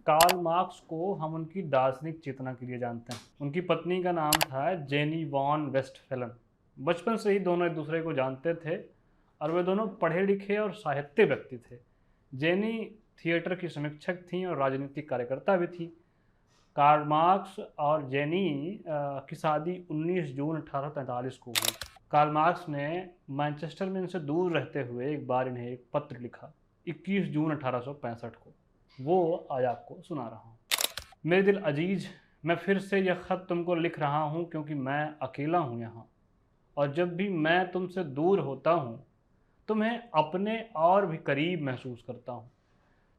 Karl Marx को हम उनकी दार्शनिक चेतना के लिए जानते हैं। उनकी पत्नी का नाम था जेनी वॉन वेस्टफेलन। बचपन से ही दोनों एक दूसरे को जानते थे और वे दोनों पढ़े लिखे और साहित्य व्यक्ति थे। जेनी थिएटर की समीक्षक थीं और राजनीतिक कार्यकर्ता भी थी। कार्ल मार्क्स और जेनी की शादी 19 जून 1843 को हुई। कार्ल मार्क्स ने मैनचेस्टर में इनसे दूर रहते हुए एक बार इन्हें एक पत्र लिखा 21 जून 1865 को। वो आज आपको सुना रहा हूँ। मेरे दिल अजीज, मैं फिर से यह ख़त तुमको लिख रहा हूँ क्योंकि मैं अकेला हूँ यहाँ, और जब भी मैं तुमसे दूर होता हूँ तुम्हें अपने और भी करीब महसूस करता हूँ।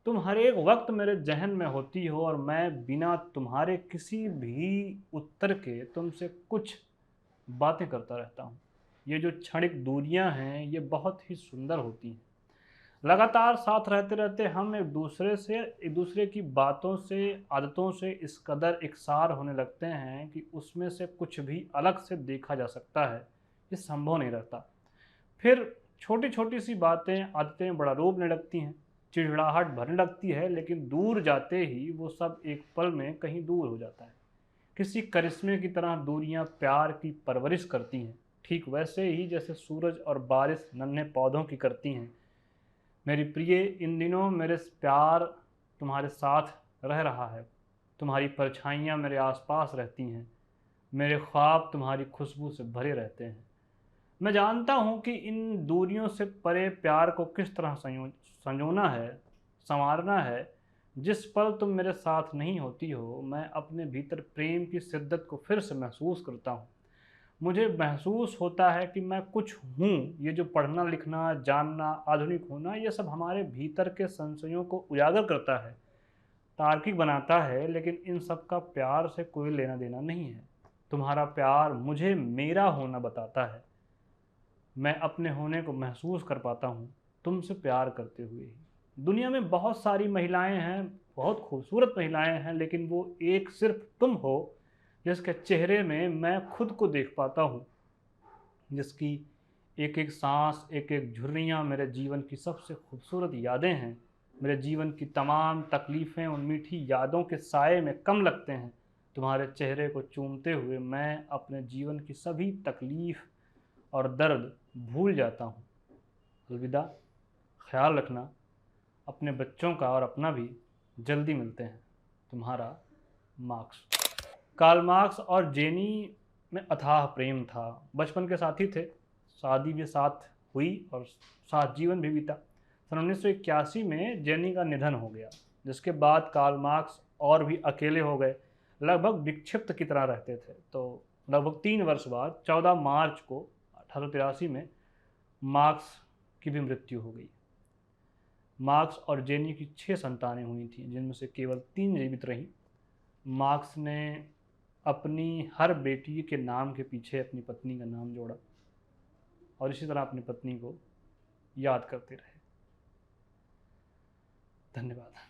तुम हर एक वक्त मेरे जहन में होती हो और मैं बिना तुम्हारे किसी भी उत्तर के तुमसे कुछ बातें करता रहता हूँ। ये जो क्षणिक दूरियां हैं ये बहुत ही सुंदर होती हैं। लगातार साथ रहते रहते हम एक दूसरे की बातों से, आदतों से इस कदर एकसार होने लगते हैं कि उसमें से कुछ भी अलग से देखा जा सकता है, ये संभव नहीं रहता। फिर छोटी छोटी सी बातें, आदतें बड़ा रूप लेने लगती हैं, चिड़चिड़ाहट भरने लगती है, लेकिन दूर जाते ही वो सब एक पल में कहीं दूर हो जाता है। किसी करिश्मे की तरह दूरियां प्यार की परवरिश करती हैं, ठीक वैसे ही जैसे सूरज और बारिश नन्हे पौधों की करती हैं। मेरी प्रिय, इन दिनों मेरे प्यार तुम्हारे साथ रह रहा है। तुम्हारी परछाइयाँ मेरे आसपास रहती हैं। मेरे ख्वाब तुम्हारी खुशबू से भरे रहते हैं। मैं जानता हूँ कि इन दूरियों से परे प्यार को किस तरह संजोना है, संवारना है। जिस पल तुम मेरे साथ नहीं होती हो मैं अपने भीतर प्रेम की शिद्दत को फिर से महसूस करता हूँ। मुझे महसूस होता है कि मैं कुछ हूँ। ये जो पढ़ना, लिखना, जानना, आधुनिक होना, ये सब हमारे भीतर के संशयों को उजागर करता है, तार्किक बनाता है, लेकिन इन सब का प्यार से कोई लेना देना नहीं है। तुम्हारा प्यार मुझे मेरा होना बताता है। मैं अपने होने को महसूस कर पाता हूँ तुमसे प्यार करते हुए ही। दुनिया में बहुत सारी महिलाएं हैं, बहुत खूबसूरत महिलाएं हैं, लेकिन वो एक सिर्फ तुम हो जिसके चेहरे में मैं खुद को देख पाता हूँ, जिसकी एक एक सांस, एक एक झुर्रियाँ मेरे जीवन की सबसे खूबसूरत यादें हैं। मेरे जीवन की तमाम तकलीफ़ें उन मीठी यादों के साए में कम लगते हैं। तुम्हारे चेहरे को चूमते हुए मैं अपने जीवन की सभी तकलीफ़ और दर्द भूल जाता हूँ। अलविदा, ख्याल रखना अपने बच्चों का और अपना भी। जल्दी मिलते हैं। तुम्हारा मार्क्स। कार्ल मार्क्स और जेनी में अथाह प्रेम था। बचपन के साथी थे, शादी भी साथ हुई और साथ जीवन भी बीता। सन 1981 में जेनी का निधन हो गया, जिसके बाद कार्ल मार्क्स और भी अकेले हो गए, लगभग विक्षिप्त की तरह रहते थे। तो लगभग 3 वर्ष बाद 14 मार्च को 1883 में मार्क्स की भी मृत्यु हो गई। मार्क्स और जेनी की 6 संतानें हुई थीं, जिनमें से केवल 3 जीवित रहीं। मार्क्स ने अपनी हर बेटी के नाम के पीछे अपनी पत्नी का नाम जोड़ा और इसी तरह अपनी पत्नी को याद करते रहे। धन्यवाद।